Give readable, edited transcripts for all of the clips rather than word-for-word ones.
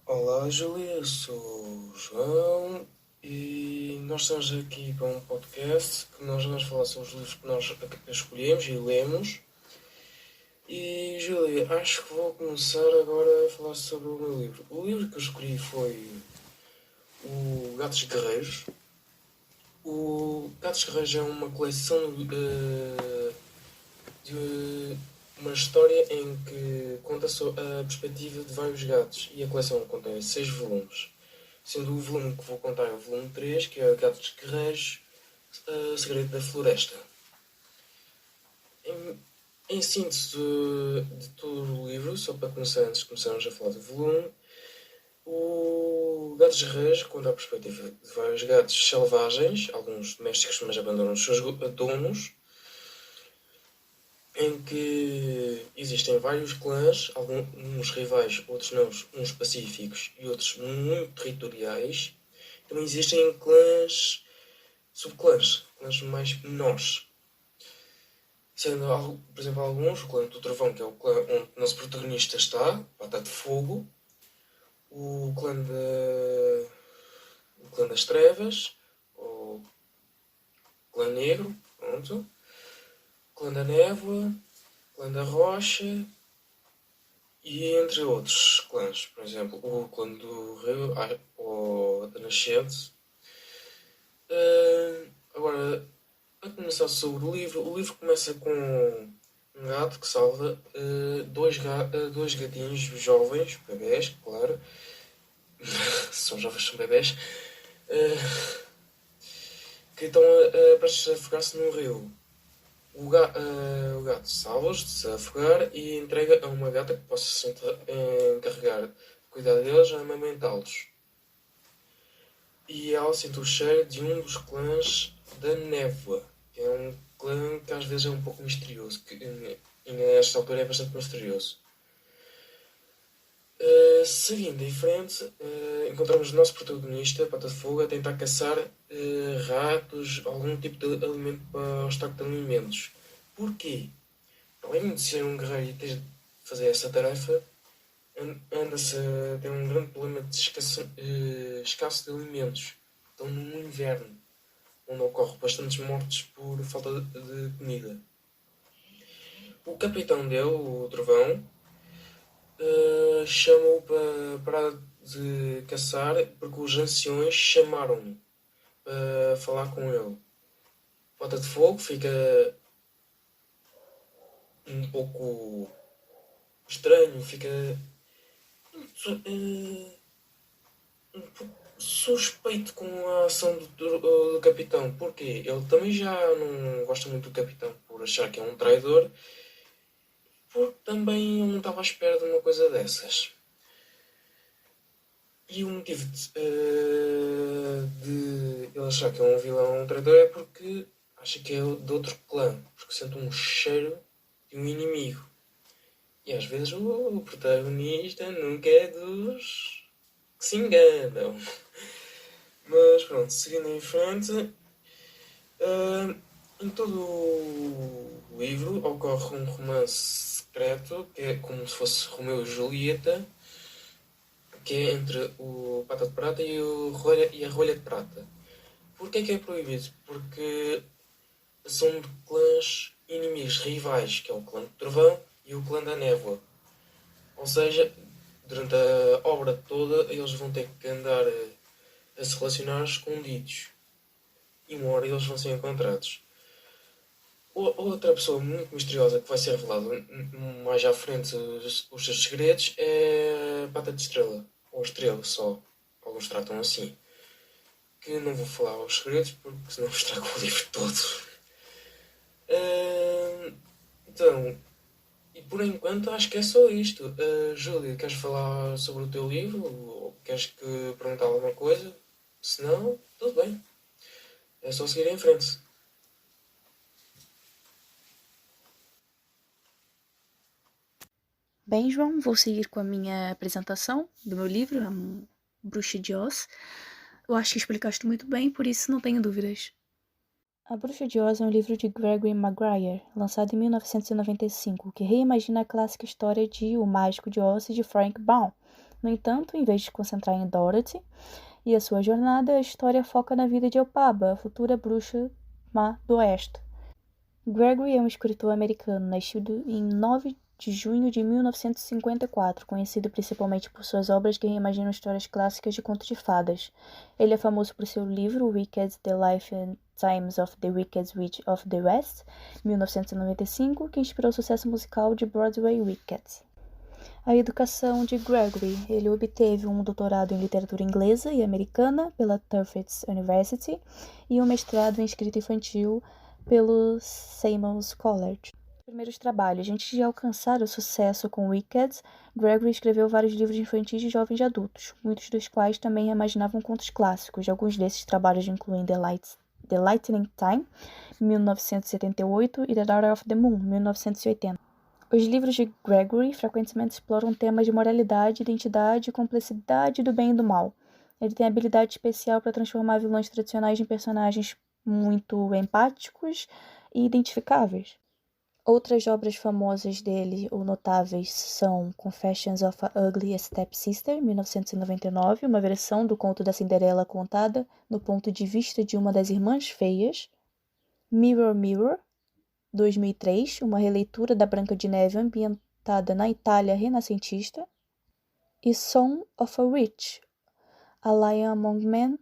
Olá, Júlia, eu sou o João e nós estamos aqui para um podcast que nós vamos falar sobre os livros que nós escolhemos e lemos. E, Júlia, acho que vou começar agora a falar sobre o meu livro. O livro que eu escolhi foi o Gatos Guerreiros. O Gatos Guerreiros é uma coleção de uma história em que conta a perspectiva de vários gatos e a coleção contém 6 volumes. Sendo o volume que vou contar é o volume 3, que é Gatos Guerreiros, Segredo da Floresta. Em, em síntese de todo o livro, só para começar, antes de começarmos a falar do volume, o Gatos Guerreiros conta a perspectiva de vários gatos selvagens, alguns domésticos mas abandonam os seus donos, em que existem vários clãs, alguns rivais, outros não, uns pacíficos e outros muito territoriais. Também existem clãs, subclãs, clãs mais menores. Sendo, por exemplo, alguns, o clã do Trovão, que é o clã onde o nosso protagonista está, Pata de Fogo, o clã, o clã das Trevas, o clã Negro, pronto, o clã da Névoa, o clã da Rocha, e entre outros clãs, por exemplo, o clã do Rio ou da Nascente. Agora, a começar sobre o livro começa com um gato que salva dois gatinhos jovens, bebés, claro, são jovens, são bebés, que estão prestes a afogar-se num rio. O gato salva-os de se afogar e entrega a uma gata que possa se encarregar de cuidar deles e amamentá-los. E ela sente o cheiro de um dos clãs da Névoa. É um clã que às vezes é um pouco misterioso, que nesta altura é bastante misterioso. Seguindo em frente, encontramos o nosso protagonista, Pata de Fogo, a tentar caçar ratos, algum tipo de alimento para o estoque de alimentos. Porquê? Além de ser um guerreiro e ter de fazer essa tarefa, anda-se a ter um grande problema de escasso de alimentos. Estão no inverno, onde ocorre bastantes mortes por falta de comida. O capitão dele, o Trovão, chamou-o para parar de caçar porque os anciões chamaram-no para falar com ele. Bota de Fogo fica um pouco estranho, fica um pouco suspeito com a ação do capitão. Porquê? Ele também já não gosta muito do capitão por achar que é um traidor, porque também ele não estava à espera de uma coisa dessas. E o motivo de ele achar que é um vilão, um traidor, é porque acha que é de outro clã, porque sente um cheiro de um inimigo. E às vezes o protagonista nunca é dos que se enganam. Mas pronto, seguindo em frente, em todo o livro ocorre um romance secreto, que é como se fosse Romeu e Julieta, que é entre o Pata de Prata e a Rolha de Prata. Porquê que é proibido? Porque são de clãs inimigos rivais, que é o clã do Trovão e o clã da Névoa. Ou seja, durante a obra toda eles vão ter que andar a se relacionar escondidos. E uma hora eles vão ser encontrados. Outra pessoa muito misteriosa que vai ser revelada mais à frente os seus segredos é a Pata de Estrela. Ou Estrela só. Alguns tratam assim. Que não vou falar os segredos porque senão estrago o livro todo. Então, e por enquanto acho que é só isto. Júlia, queres falar sobre o teu livro? Ou queres que perguntar alguma coisa? Se não, tudo bem. É só seguir em frente. Bem, João, vou seguir com a minha apresentação do meu livro, A Bruxa de Oz. Eu acho que explicaste muito bem, por isso não tenho dúvidas. A Bruxa de Oz é um livro de Gregory Maguire, lançado em 1995, que reimagina a clássica história de O Mágico de Oz de Frank Baum, No entanto, em vez de se concentrar em Dorothy e a sua jornada, a história foca na vida de Elphaba, a futura bruxa má do Oeste. Gregory é um escritor americano, nascido em 9 de junho de 1954, conhecido principalmente por suas obras que reimaginam histórias clássicas de contos de fadas. Ele é famoso por seu livro Wicked: The Life and Times of the Wicked Witch of the West, 1995, que inspirou o sucesso musical de Broadway Wicked. A educação de Gregory. Ele obteve um doutorado em literatura inglesa e americana pela Tufts University e um mestrado em escrita infantil pelo Seymour College. Primeiros trabalhos. Antes de alcançar o sucesso com Wicked, Gregory escreveu vários livros infantis de jovens e adultos, muitos dos quais também reimaginavam contos clássicos. Alguns desses trabalhos incluem The Lightning Time, 1978, e The Daughter of the Moon, 1980. Os livros de Gregory frequentemente exploram temas de moralidade, identidade, complexidade do bem e do mal. Ele tem habilidade especial para transformar vilões tradicionais em personagens muito empáticos e identificáveis. Outras obras famosas dele ou notáveis são Confessions of a Ugly Stepsister, 1999, uma versão do conto da Cinderela contada no ponto de vista de uma das irmãs feias, Mirror Mirror, 2003, uma releitura da Branca de Neve ambientada na Itália renascentista, e Song of a Witch, A Lion Among Men,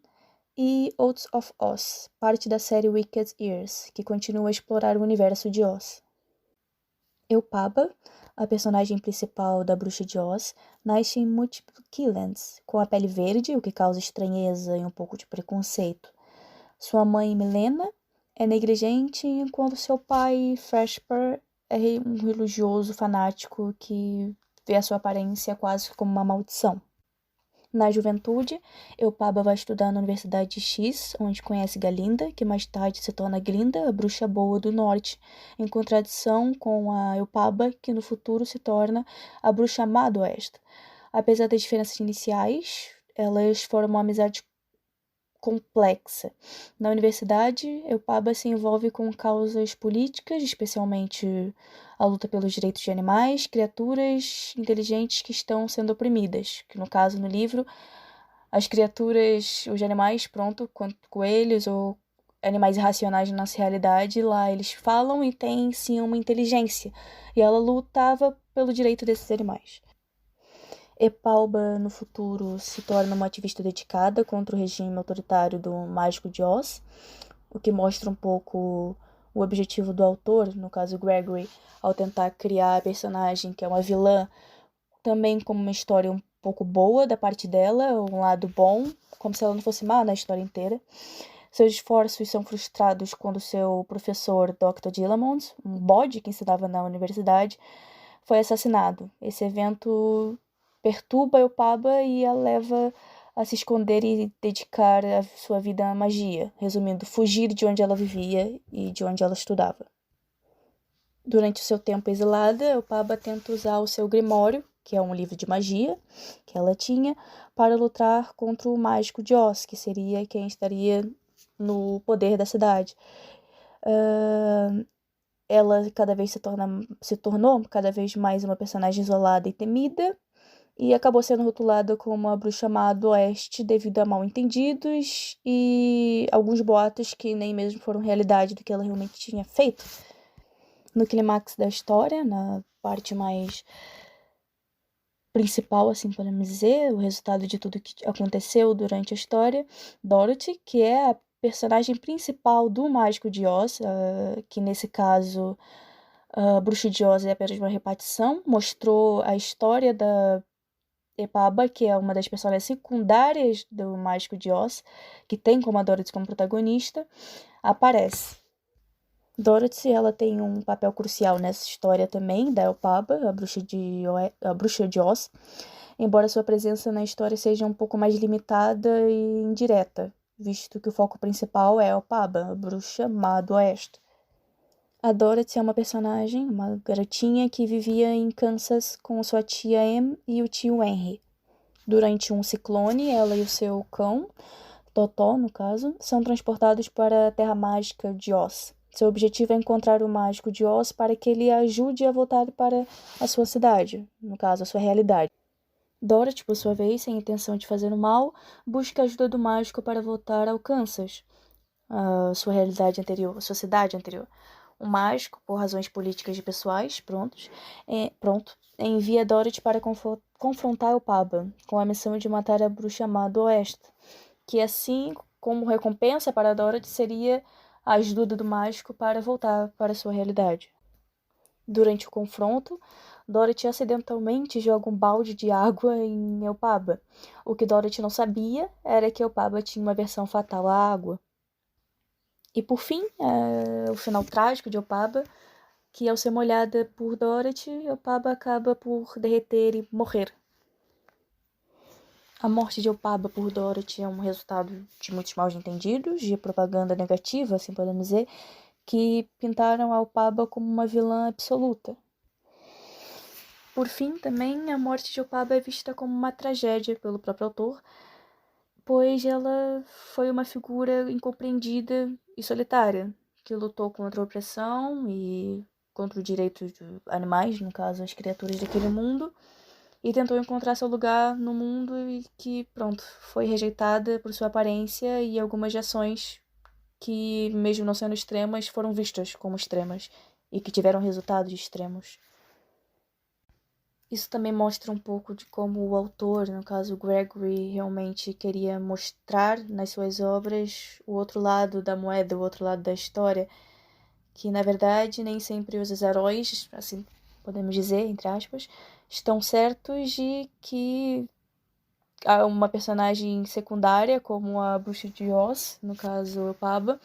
e Oaths of Oz, parte da série Wicked Years, que continua a explorar o universo de Oz. Elphaba, a personagem principal da Bruxa de Oz, nasce em Multiplickylands, com a pele verde, o que causa estranheza e um pouco de preconceito. Sua mãe, Milena, é negligente, enquanto seu pai, Freshper, é um religioso fanático que vê a sua aparência quase como uma maldição. Na juventude, Elphaba vai estudar na Universidade X, onde conhece Galinda, que mais tarde se torna Glinda, a bruxa boa do norte, em contradição com a Elphaba, que no futuro se torna a bruxa má do oeste. Apesar das diferenças iniciais, elas formam uma amizade complexa. Na universidade, Elphaba se envolve com causas políticas, especialmente a luta pelos direitos de animais, criaturas inteligentes que estão sendo oprimidas, que no caso no livro, as criaturas, os animais, quanto coelhos ou animais irracionais na nossa realidade, lá eles falam e têm sim uma inteligência, e ela lutava pelo direito desses animais. Elphaba, no futuro, se torna uma ativista dedicada contra o regime autoritário do Mágico de Oz, o que mostra um pouco o objetivo do autor, no caso Gregory, ao tentar criar a personagem que é uma vilã, também como uma história um pouco boa da parte dela, um lado bom, como se ela não fosse má na história inteira. Seus esforços são frustrados quando seu professor, Dr. Dillamond, um bode que ensinava na universidade, foi assassinado. Esse evento perturba Elphaba e a leva a se esconder e dedicar a sua vida à magia, resumindo, fugir de onde ela vivia e de onde ela estudava. Durante o seu tempo exilada, Elphaba tenta usar o seu Grimório, que é um livro de magia que ela tinha, para lutar contra o Mágico de Oz, que seria quem estaria no poder da cidade. Ela cada vez se tornou cada vez mais uma personagem isolada e temida, e acabou sendo rotulada como uma bruxa má do oeste devido a mal-entendidos e alguns boatos que nem mesmo foram realidade do que ela realmente tinha feito. No clímax da história, na parte mais principal, assim podemos dizer, o resultado de tudo que aconteceu durante a história, Dorothy, que é a personagem principal do Mágico de Oz, que nesse caso a Bruxa de Oz é apenas uma repartição, mostrou a história da Elphaba, que é uma das personagens secundárias do Mágico de Oz, que tem como a Dorothy como protagonista, aparece. Dorothy, ela tem um papel crucial nessa história também, da Elphaba, a bruxa de Oz, embora sua presença na história seja um pouco mais limitada e indireta, visto que o foco principal é Elphaba, a bruxa má do oeste. A Dorothy é uma personagem, uma garotinha que vivia em Kansas com sua tia Em e o tio Henry. Durante um ciclone, ela e o seu cão, Totó no caso, são transportados para a Terra Mágica de Oz. Seu objetivo é encontrar o Mágico de Oz para que ele a ajude a voltar para a sua cidade, no caso, a sua realidade. Dorothy, por sua vez, sem intenção de fazer o mal, busca a ajuda do mágico para voltar ao Kansas, a sua realidade anterior, a sua cidade anterior. O mágico, por razões políticas e pessoais, envia Dorothy para confrontar o Paba, com a missão de matar a bruxa má do Oeste, que assim, como recompensa para Dorothy, seria a ajuda do mágico para voltar para sua realidade. Durante o confronto, Dorothy acidentalmente joga um balde de água em Elphaba. O que Dorothy não sabia era que Elphaba tinha uma versão fatal à água. E por fim, o final trágico de Elphaba, que ao ser molhada por Dorothy, Elphaba acaba por derreter e morrer. A morte de Elphaba por Dorothy é um resultado de muitos mal-entendidos, de propaganda negativa, assim podemos dizer, que pintaram a Elphaba como uma vilã absoluta. Por fim, também, a morte de Elphaba é vista como uma tragédia pelo próprio autor, pois ela foi uma figura incompreendida e solitária, que lutou contra a opressão e contra o direito de animais, no caso, as criaturas daquele mundo, e tentou encontrar seu lugar no mundo e que, foi rejeitada por sua aparência e algumas ações que, mesmo não sendo extremas, foram vistas como extremas e que tiveram resultados extremos. Isso também mostra um pouco de como o autor, no caso Gregory, realmente queria mostrar nas suas obras o outro lado da moeda, o outro lado da história, que na verdade nem sempre os heróis, assim podemos dizer, entre aspas, estão certos e que há uma personagem secundária, como a Bruxa de Oz, no caso Elphaba,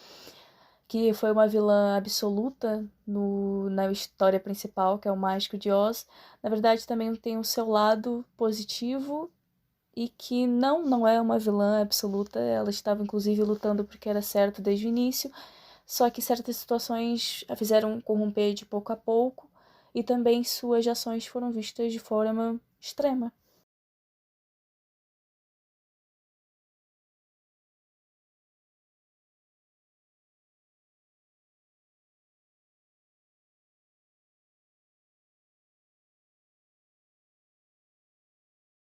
que foi uma vilã absoluta na história principal, que é o Mágico de Oz, na verdade também tem o seu lado positivo e que não é uma vilã absoluta. Ela estava inclusive lutando porque era certo desde o início, só que certas situações a fizeram corromper de pouco a pouco e também suas ações foram vistas de forma extrema.